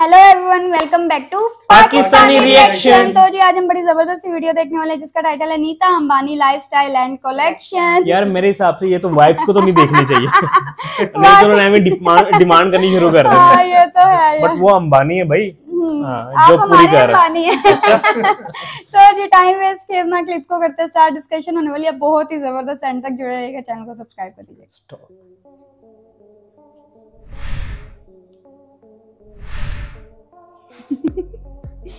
Hello everyone, welcome back to Pakistani reaction. तो जी आज हम बड़ी जबरदस्त सी वीडियो देखने वाले हैं जिसका टाइटल है Nita Ambani lifestyle and collection. यार मेरे हिसाब से ये तो वाइफ्स को तो नहीं देखनी चाहिए नहीं तो उन्होंने डिमांड करनी शुरू कर दी। ये तो है बट वो अंबानी है भाई। जो पूरी कर अंबानी है। तो जी टाइम वेस्ट किए ना, क्लिप को करते स्टार्ट। डिस्कशन होने वाली है बहुत ही जबरदस्त, एंड तक जुड़े रहिएगा, चैनल को सब्सक्राइब कर दीजिए।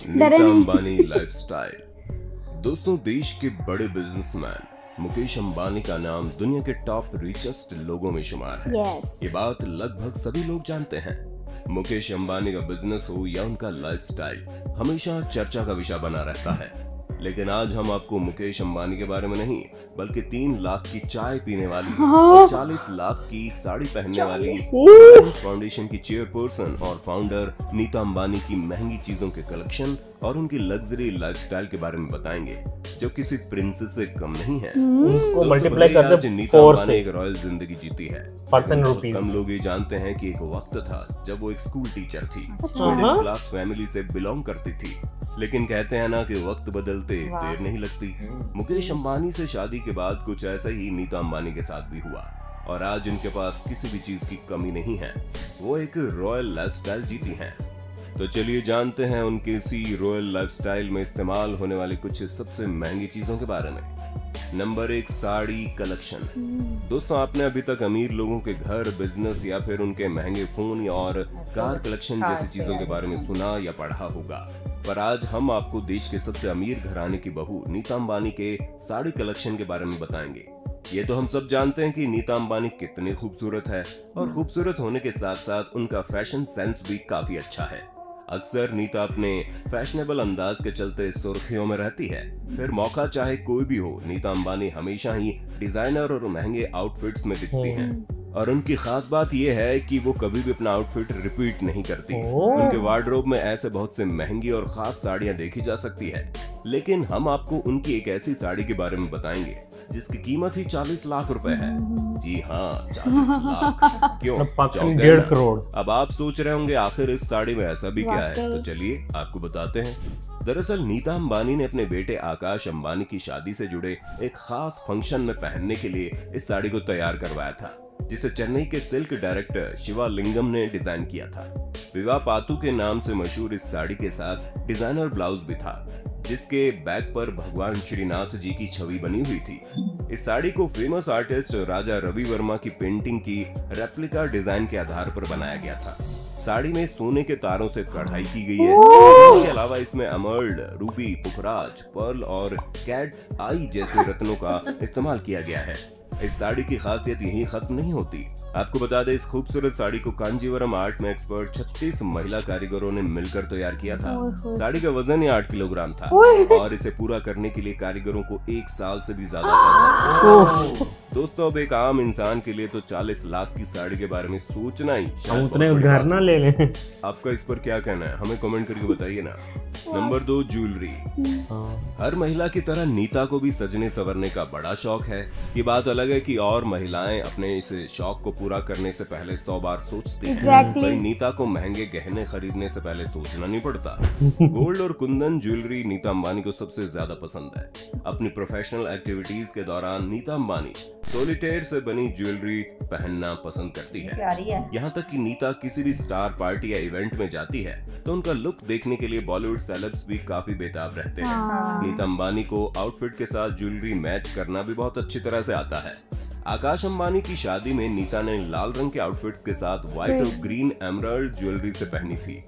नीता अंबानी लाइफस्टाइल। दोस्तों, देश के बड़े बिजनेसमैन मुकेश अंबानी का नाम दुनिया के टॉप रिचेस्ट लोगों में शुमार है। ये बात लगभग सभी लोग जानते हैं। मुकेश अंबानी का बिजनेस हो या उनका लाइफस्टाइल हमेशा चर्चा का विषय बना रहता है। लेकिन आज हम आपको मुकेश अंबानी के बारे में नहीं, बल्कि 3 लाख की चाय पीने वाली और 40 लाख की साड़ी पहनने वाली फाउंडेशन की चेयरपर्सन और फाउंडर नीता अंबानी की महंगी चीजों के कलेक्शन और उनकी लग्जरी लाइफस्टाइल के बारे में बताएंगे, जो किसी प्रिंसेस से कम नहीं है। मल्टीप्लाई करते नीता अंबानी एक रॉयल जिंदगी जीती है। कम लोग ये जानते हैं कि एक वक्त था जब वो एक स्कूल टीचर थी, मिडिल क्लास फैमिली से बिलोंग करती थी। लेकिन कहते हैं ना कि वक्त बदलते देर नहीं लगती। मुकेश अंबानी से शादी के बाद कुछ ऐसा ही नीता अंबानी के साथ भी हुआ और आज उनके पास किसी भी चीज की कमी नहीं है। वो एक रॉयल लाइफस्टाइल जीती हैं। तो चलिए जानते हैं उनके इसी रॉयल लाइफस्टाइल में इस्तेमाल होने वाली कुछ सबसे महंगी चीजों के बारे में। Number 1, sari collection. दोस्तों, आपने अभी तक अमीर लोगों के घर, बिजनेस या फिर उनके महंगे फोन और कार कलेक्शन जैसी चीजों के बारे में सुना या पढ़ा होगा, पर आज हम आपको देश के सबसे अमीर घराने की बहू नीता अंबानी के साड़ी कलेक्शन के बारे में बताएंगे। ये तो हम सब जानते हैं कि नीता अंबानी कितनी खूबसूरत है और खूबसूरत होने के साथ साथ उनका फैशन सेंस भी काफी अच्छा है। अक्सर नीता अपने फैशनेबल अंदाज के चलते सुर्खियों में रहती है। फिर मौका चाहे कोई भी हो, नीता अंबानी हमेशा ही डिजाइनर और महंगे आउटफिट्स में दिखती हैं। और उनकी खास बात यह है कि वो कभी भी अपना आउटफिट रिपीट नहीं करती। उनके वार्डरोब में ऐसे बहुत से महंगी और खास साड़ियां देखी जा सकती है। लेकिन हम आपको उनकी एक ऐसी साड़ी के बारे में बताएंगे जिसकी कीमत ही 40 लाख रुपए है। जी हाँ, 40 लाख। क्यों? 1.5 करोड़। अब आप सोच रहे होंगे आखिर इस साड़ी में ऐसा भी क्या है, तो चलिए आपको बताते हैं। दरअसल नीता अंबानी ने अपने बेटे आकाश अंबानी की शादी से जुड़े एक खास फंक्शन में पहनने के लिए इस साड़ी को तैयार करवाया था, जिसे चेन्नई के सिल्क डायरेक्टर शिवा लिंगम ने डिजाइन किया था। विवाह पातू के नाम से मशहूर इस साड़ी के साथ डिजाइनर ब्लाउज भी था, जिसके बैक पर भगवान श्रीनाथ जी की छवि बनी हुई थी। इस साड़ी को फेमस आर्टिस्ट राजा रवि वर्मा की पेंटिंग की रेप्लिका डिजाइन के आधार पर बनाया गया था। साड़ी में सोने के तारों से कढ़ाई की गई है। इसके अलावा इसमें एमर्ल्ड, रूबी, पुखराज, पर्ल और कैट आई जैसे रत्नों का इस्तेमाल किया गया है। इस साड़ी की खासियत यही खत्म नहीं होती। आपको बता दें, इस खूबसूरत साड़ी को कांजीवरम आर्ट में एक्सपर्ट 36 महिला कारीगरों ने मिलकर तैयार किया था। साड़ी का वजन ही 8 किलोग्राम था और इसे पूरा करने के लिए कारीगरों को 1 साल से भी ज्यादा था। दोस्तों, अब एक आम इंसान के लिए तो 40 लाख की साड़ी के बारे में सोचना ही उतने घर ना ले लें। आपका इस पर क्या कहना है, हमें कमेंट करके बताइए ना। Number 2, jewellery. हर महिला की तरह नीता को भी सजने संवरने का बड़ा शौक है। ये बात अलग है कि और महिलाएं अपने इस शौक को पूरा करने से पहले 100 बार सोचती हैं। पर नीता को महंगे गहने खरीदने से पहले सोचना नहीं पड़ता। गोल्ड और कुंदन ज्वेलरी नीता अंबानी को सबसे ज्यादा पसंद है। अपनी प्रोफेशनल एक्टिविटीज के दौरान नीता अंबानी सोलिटेयर से बनी ज्वेलरी पहनना पसंद करती है। यहाँ तक कि नीता किसी भी स्टार पार्टी या इवेंट में जाती है तो उनका लुक देखने के लिए बॉलीवुड सेलेब्स भी काफी बेताब रहते हैं। नीता अंबानी को आउटफिट के साथ ज्वेलरी मैच करना भी बहुत अच्छी तरह से आता है। आकाश अंबानी की शादी में नीता ने लाल रंग के आउटफिट्स के साथ व्हाइट और ग्रीन एमराल्ड ज्वेलरी से पहनी थी।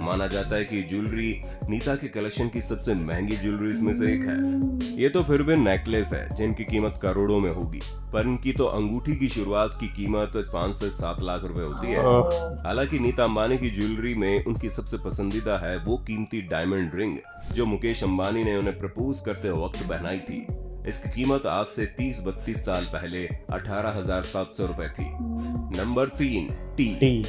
माना जाता है कि ज्वेलरी नीता के कलेक्शन की सबसे महंगी ज्वेलरीज में से एक है। ये तो फिर भी नेकलेस है जिनकी कीमत करोड़ों में होगी, पर इनकी तो अंगूठी की शुरुआत की कीमत 5 से 7 लाख रुपए होती है। हालांकि नीता अंबानी की ज्वेलरी में उनकी सबसे पसंदीदा है वो कीमती डायमंड रिंग, जो मुकेश अंबानी ने उन्हें प्रपोज करते वक्त पहनाई थी। इसकी कीमत आज से 30-32 साल पहले 18,700 रुपए थी। Number 3, T.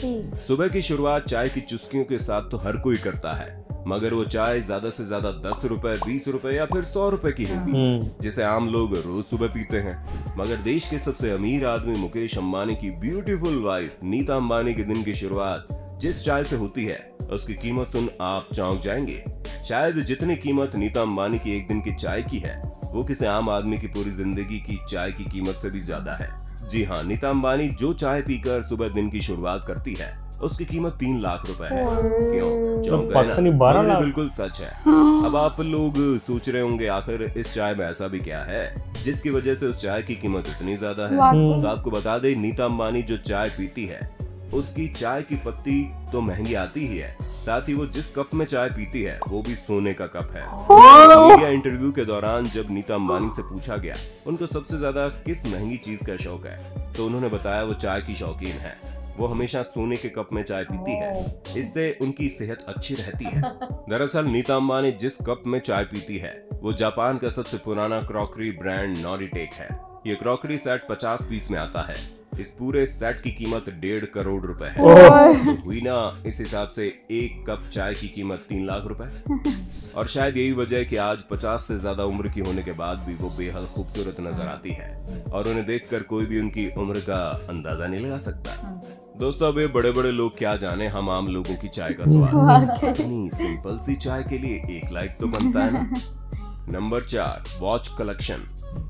सुबह की शुरुआत चाय की चुस्कियों के साथ तो हर कोई करता है, मगर वो चाय ज्यादा से ज्यादा 10 रुपए, 20 रुपए या फिर 100 रुपए की होगी, जिसे आम लोग रोज सुबह पीते हैं। मगर देश के सबसे अमीर आदमी मुकेश अंबानी की ब्यूटीफुल वाइफ नीता अंबानी के दिन की शुरुआत जिस चाय से होती है उसकी कीमत सुन आप चौंक जाएंगे। शायद जितनी कीमत नीता अंबानी की एक दिन की चाय की है वो किसी आम आदमी की पूरी जिंदगी की चाय की कीमत से भी ज्यादा है। जी हाँ, नीता अंबानी जो चाय पीकर सुबह दिन की शुरुआत करती है उसकी कीमत 3 लाख रुपए है। क्यों चौंक गए ना? 12 लाख। बिल्कुल सच है। अब आप लोग सोच रहे होंगे आखिर इस चाय में ऐसा भी क्या है जिसकी वजह से उस चाय की कीमत इतनी ज्यादा है। तो आपको बता दें, नीता अंबानी जो चाय पीती है उसकी चाय की पत्ती तो महंगी आती ही है, साथ ही वो जिस कप में चाय पीती है वो भी सोने का कप है। मीडिया इंटरव्यू के दौरान जब नीता अंबानी से पूछा गया उनको सबसे ज्यादा किस महंगी चीज का शौक है, तो उन्होंने बताया वो चाय की शौकीन है। वो हमेशा सोने के कप में चाय पीती है, इससे उनकी सेहत अच्छी रहती है। दरअसल नीता अंबानी जिस कप में चाय पीती है वो जापान का सबसे पुराना क्रॉकरी ब्रांड नॉरिटेक है। ये क्रॉकरी सेट 50 पीस में आता है। इस पूरे सेट की कीमत 1.5 करोड़ रुपए है। तो हुई ना इस हिसाब से एक कप चाय की कीमत 3 लाख रुपए। और शायद यही वजह है कि आज 50 से ज्यादा उम्र की होने के बाद भी वो बेहद खूबसूरत नजर आती है और उन्हें देखकर कोई भी उनकी उम्र का अंदाजा नहीं लगा सकता। दोस्तों, अब ये बड़े बड़े लोग क्या जाने हम आम लोगों की चाय का स्वाद। इतनी सिंपल सी चाय के लिए 1 लाइक तो बनता है ना। Number 4, watch collection.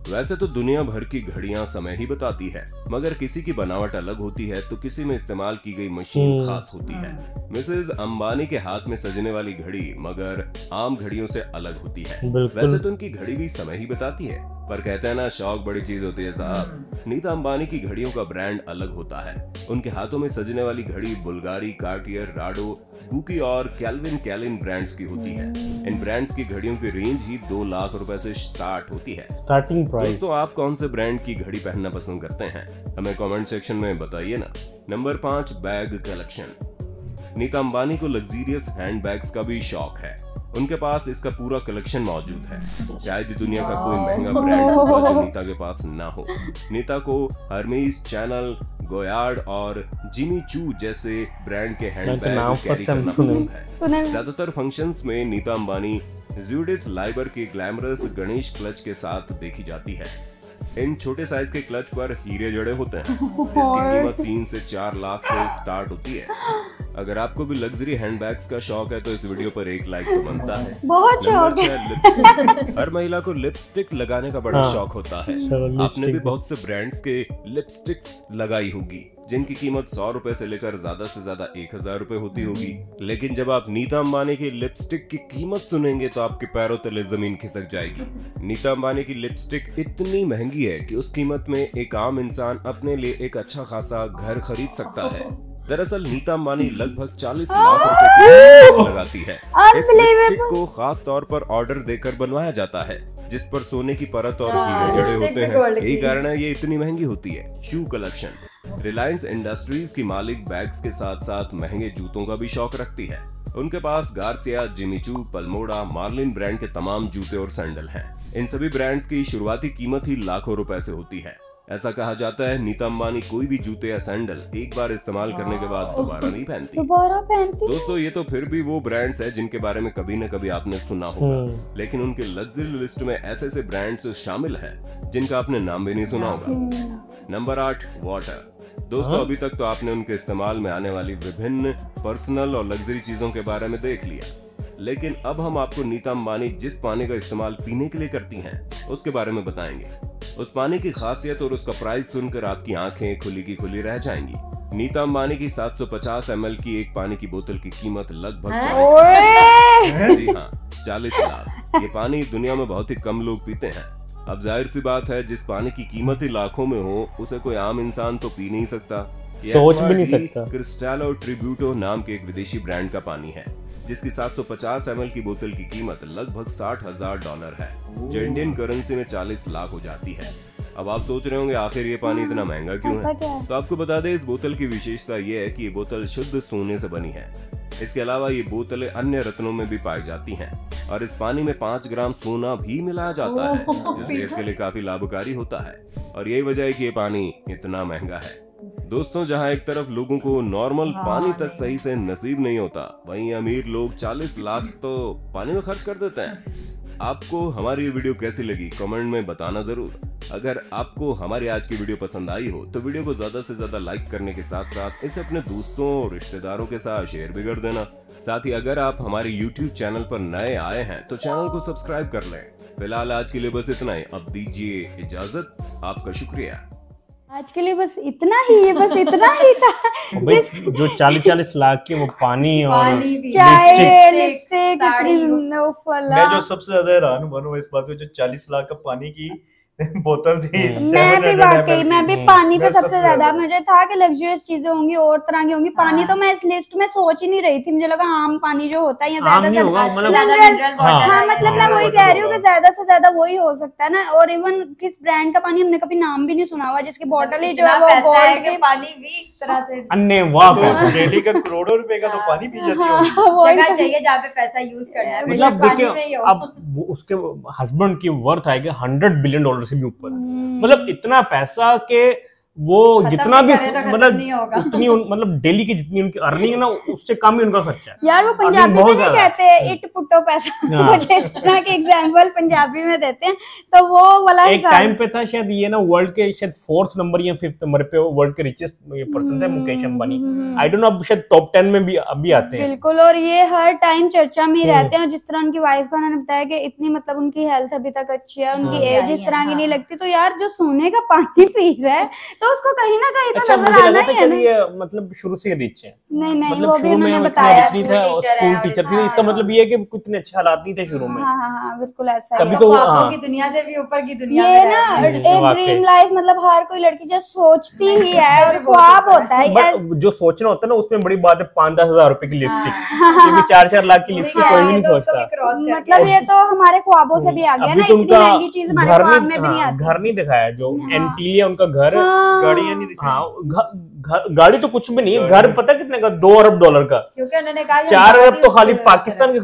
वैसे तो दुनिया भर की घड़ियां समय ही बताती है, मगर किसी की बनावट अलग होती है तो किसी में इस्तेमाल की गई मशीन खास होती है। मिसेज अंबानी के हाथ में सजने वाली घड़ी मगर आम घड़ियों से अलग होती है। वैसे तो उनकी घड़ी भी समय ही बताती है, पर कहते हैं ना, शौक बड़ी चीज होती है साहब। नीता अंबानी की घड़ियों का ब्रांड अलग होता है। उनके हाथों में सजने वाली घड़ी बुल्गारी, कार्टियर, राडो, बुकी और कैल्विन कैलिन ब्रांड्स की होती है। इन ब्रांड्स की घड़ियों की रेंज ही 2 लाख रुपए से स्टार्ट होती है। Starting price. दोस्तों, आप कौन से ब्रांड की घड़ी पहनना पसंद करते हैं हमें कमेंट सेक्शन में बताइए ना। Number 5, bag collection. Nita Ambani को लग्जरियस हैंड बैग्स का भी शौक है। उनके पास इसका पूरा कलेक्शन मौजूद है। शायद ही दुनिया का कोई महंगा ब्रांड होगा जो नीता के पास ना हो। नीता को हर्मेस, चैनल, गोयार्ड और जिमी चू जैसे ब्रांड के हैंड बैग कैरी करना पसंद है। ज्यादातर फंक्शंस में नीता अंबानी जूडिथ लाइबर के ग्लैमरस गणेश क्लच के साथ देखी जाती है। इन छोटे साइज के क्लच पर हीरे जड़े होते हैं जिसकी कीमत 3 से 4 लाख से स्टार्ट होती है। अगर आपको भी लग्जरी हैंडबैग्स का शौक है तो इस वीडियो पर 1 लाइक तो बनता है। बहुत शौक है। हर महिला को लिपस्टिक लगाने का बड़ा शौक होता है। आपने भी बहुत से ब्रांड्स के लिपस्टिक्स लगाई होगी जिनकी कीमत 100 रुपए से लेकर ज्यादा से ज्यादा 1000 रुपए होती होगी। लेकिन जब आप नीता अंबानी की लिपस्टिक की कीमत सुनेंगे तो आपके पैरों तले जमीन खिसक जाएगी। नीता अंबानी की लिपस्टिक इतनी महंगी है कि उस कीमत में एक आम इंसान अपने लिए एक अच्छा खासा घर खरीद सकता है। दरअसल नीता अंबानी लगभग 40 लाख रुपए की लगाती है। इस लिपस्टिक को खास तौर पर ऑर्डर देकर बनवाया जाता है जिस पर सोने की परत और हीरे जड़े होते हैं। यही कारण है ये इतनी महंगी होती है। Shoe collection. रिलायंस इंडस्ट्रीज की मालिक बैग्स के साथ साथ महंगे जूतों का भी शौक रखती है। उनके पास Garcia, Jimmy Choo, पल्मोडा, Marlin brand के तमाम जूते और सैंडल हैं। इन सभी ब्रांड्स की शुरुआती कीमत ही लाखों रुपए से होती है। ऐसा कहा जाता है नीता अंबानी कोई भी जूते या सैंडल एक बार इस्तेमाल करने के बाद दोबारा नहीं पहनती। दोस्तों, ये तो फिर भी वो ब्रांड्स है जिनके बारे में कभी न कभी आपने सुना होगा, लेकिन उनके लग्जरी लिस्ट में ऐसे ऐसे ब्रांड्स शामिल हैं जिनका आपने नाम भी नहीं सुना होगा। Number 8, water. दोस्तों, अभी तक तो आपने उनके इस्तेमाल में आने वाली विभिन्न पर्सनल और लग्जरी चीजों के बारे में देख लिया, लेकिन अब हम आपको नीता अंबानी जिस पानी का इस्तेमाल पीने के लिए करती हैं उसके बारे में बताएंगे। उस पानी की खासियत और उसका प्राइस सुनकर आपकी आंखें खुली की खुली रह जाएंगी। नीता अंबानी की 750 ml की एक पानी की बोतल की कीमत लगभग 40 लाख। ये पानी दुनिया में बहुत ही कम लोग पीते हैं। अब जाहिर सी बात है, जिस पानी की कीमत ही लाखों में हो उसे कोई आम इंसान तो पी नहीं सकता। सोच भी नहीं सकता। क्रिस्टालो ट्रिब्यूटो नाम के एक विदेशी ब्रांड का पानी है जिसकी 750 ml की बोतल की कीमत लगभग $60,000 है, जो इंडियन करेंसी में 40 लाख हो जाती है। अब आप सोच रहे होंगे आखिर ये पानी इतना महंगा क्यों है? तो आपको बता दें, इस बोतल की विशेषता ये है कि ये बोतल शुद्ध सोने से बनी है। इसके अलावा ये बोतलें अन्य रत्नों में भी पाई जाती हैं और इस पानी में 5 ग्राम सोना भी मिलाया जाता है जो सेहत के लिए काफी लाभकारी होता है। और यही वजह है कि ये पानी इतना महंगा है। दोस्तों, जहां एक तरफ लोगों को नॉर्मल पानी तक सही से नसीब नहीं होता, वहीं अमीर लोग 40 लाख तो पानी में खर्च कर देते हैं। आपको हमारी ये वीडियो कैसी लगी कमेंट में बताना जरूर। अगर आपको हमारी आज की वीडियो पसंद आई हो तो वीडियो को ज्यादा से ज्यादा लाइक करने के साथ साथ इसे अपने दोस्तों और रिश्तेदारों के साथ शेयर भी कर देना। साथ ही अगर आप हमारे YouTube चैनल पर नए आए हैं तो चैनल को सब्सक्राइब कर लें। फिलहाल आज के लिए बस इतना ही, अब दीजिए इजाजत। आपका शुक्रिया। आज के लिए बस इतना ही, ये बस इतना ही था। भाई जो 40-40 लाख के वो पानी और चाय, लिपस्टिक, साड़ी, फला। मैं जो सबसे ज्यादा हैरान हुआ ना इस बात पे, जो 40 लाख का पानी की बोतल थी, मैं भी 700 वाकई, ml मैं भी की। पानी पे मैं सबसे ज्यादा मुझे था कि लग्जरियस चीजें होंगी और तरह की होंगी। पानी तो मैं इस लिस्ट में सोच ही नहीं रही थी। मुझे लगा आम पानी जो होता है या आम ज्यादा नहीं होगा, मतलब हाँ, मतलब मैं वही कह रही हूँ कि ज्यादा से ज्यादा वही हो सकता है ना। और इवन किस ब्रांड का पानी हमने कभी नाम भी नहीं सुना हुआ, जिसकी बोतल ही जो है वो गोल्ड के पानी भी इस तरह से अन्य वाह तो डेली का करोड़ों रुपए का तो पानी पी जाती होगी। जगह चाहिए जहाँ पे पैसा यूज करना है। मतलब पानी में ही देखिए हो। अब वो उसके हस्बैंड की वर्थ आएगी $100 बिलियन से भी ऊपर। मतलब इतना पैसा के वो खत्म जितना नहीं भी करे तो खत्म मतलब नहीं होगा। उतनी मतलब डेली की जितनी उनकी अर्निंग है ना, उससे कम ही उनका खर्चा है। यार वो पंजाबी में बहुत नहीं ज्यादा। कहते इट पुट्टो पैसा, हाँ। मुझे इस तरह के एग्जांपल पंजाबी में देते हैं तो वो वाला एक हिसाब। टाइम पे था शायद ये ना वर्ल्ड के शायद 4th नंबर या 5th नंबर पे वर्ल्ड के रिचेस्ट पर्सन थे Mukesh Ambani. I don't know अब शायद टॉप 10 में भी अभी आते हैं। बिल्कुल, और ये हर टाइम चर्चा में ही रहते हैं। और जिस तरह उनकी वाइफ का उन्होंने बताया कि इतनी मतलब उनकी हेल्थ अभी तक अच्छी है, उनकी एज इस तरह की नहीं लगती। तो यार जो सोने का पानी पी रहा है तो उसको कहीं ना कहीं तो अच्छा, नजर मुझे आना लगा ही था है चल ना। ये मतलब शुरू से रिच है। नहीं नहीं, मतलब वो भी शुरू में उन्होंने वो इतना बताया। रिच नहीं था, स्कूल टीचर स्कूल है टीचर और थी। इसका मतलब ये है कि कुछ इतने अच्छे हालात नहीं थे शुरू में। हाँ हाँ हाँ, बिल्कुल ऐसा तभी है। तो ख्वाबों हाँ। की दुनिया से भी ऊपर की दुनिया ये में ना रहते हैं। एक वाकई। ड्रीम लाइफ मतलब हर कोई लड़की जो सोचती ही है और भी बहुत ख्वाब होता होता है यार। बट जो सोचना होता है ना उसमें बड़ी बात है 5-10 हजार रुपए की लिपस्टिक, हाँ। क्योंकि 4-4 लाख की वो भी लिपस्टिक क्या कोई है, भी नहीं तो उसको सोचता। भी क्रॉस करके मतलब ये तो हमारे ख्वाबों से भी आ गया ना। अभी तो इतनी उनका महंगी चीज हमारे घर ख्वाब में भी नहीं हाँ, आती। घर नहीं दिखाया जो हाँ। एंटीलिया उनका घर। गाड़ियां नहीं दिखाई। हाँ गाड़ी तो कुछ भी नहीं है। गाड़ी घर पता कितने का? $2 अरब का। क्योंकि उन्होंने कहा 4 अरब तो खाली पाकिस्तान के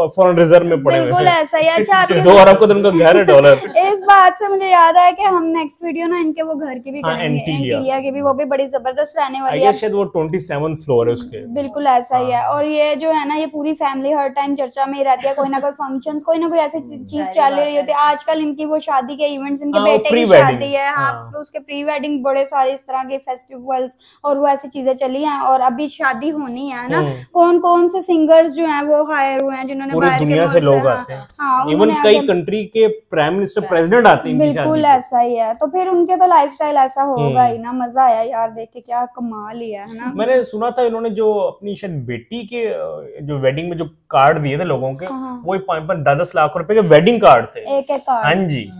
फॉरेन रिजर्व में पड़े हुए बिल्कुल हैं। ऐसा ही। अच्छा आप 2 अरब का तो उनका घर है डॉलर। इस बात से मुझे याद आया कि हम नेक्स्ट वीडियो ना इनके वो घर की भी हाँ, करेंगे, एंटीलिया। एंटीलिया की भी। वो भी बड़ी जबरदस्त रहने आई वाली गेस है। शायद वो 27th फ्लोर है उसके। बिल्कुल ऐसा ही है। और ये जो है ना, ये पूरी फैमिली हर टाइम चर्चा में ही रहती है। कोई ना कोई फंक्शंस, कोई ना कोई ऐसी चीज चल रही होती है। आजकल इनकी वो शादी के इवेंट्स, इनके हाँ, वो बेटे की pre-wedding। शादी है। हाँ, हाँ। तो उसके प्री वेडिंग बड़े सारे इस तरह के फेस्टिवल्स और वो ऐसी चीजें चली हैं। और अभी शादी होनी है ना। कौन कौन से सिंगर्स जो हैं वो हायर हुए हैं, जिन्होंने पूरी बाहर के दुनिया से मुल्क लोग हाँ, आते हैं। हाँ, इवन उन्होंने कई आगे- कंट्री के प्राइम मिनिस्टर प्रेसिडेंट आते हैं इनकी बिल्कुल शादी पे। ऐसा ही है। तो फिर उनके तो लाइफस्टाइल ऐसा होगा ही ना। मजा आया यार देख के, क्या कमाल ही है ना। मैंने सुना था इन्होंने जो अपनी शायद बेटी के जो वेडिंग में जो कार्ड दिए थे लोगों के, हाँ। वो 5-10 लाख रुपए के वेडिंग कार्ड थे। एक एक कार्ड। हाँ जी,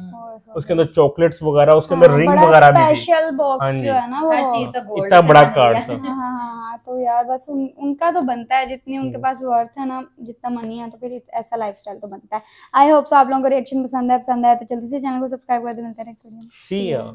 उसके अंदर चॉकलेट्स वगैरह, उसके अंदर रिंग बड़ा वगैरह भी थी। स्पेशल बॉक्स हाँ जी। जो है ना वो। हर चीज तो गोल्ड इतना से बड़ा बनी कार्ड है। था। हाँ, तो यार बस उनका तो बनता है जितनी उनके पास वर्थ है ना, जितना मनी है, तो फिर ऐसा लाइफस्टाइल तो बनता है। आई होप सो आप लोगों को रिएक्शन पसंद है तो जल्दी से चैनल को सब्सक्राइब कर दे। मिलते हैं नेक्स्ट वीडियो में। See ya।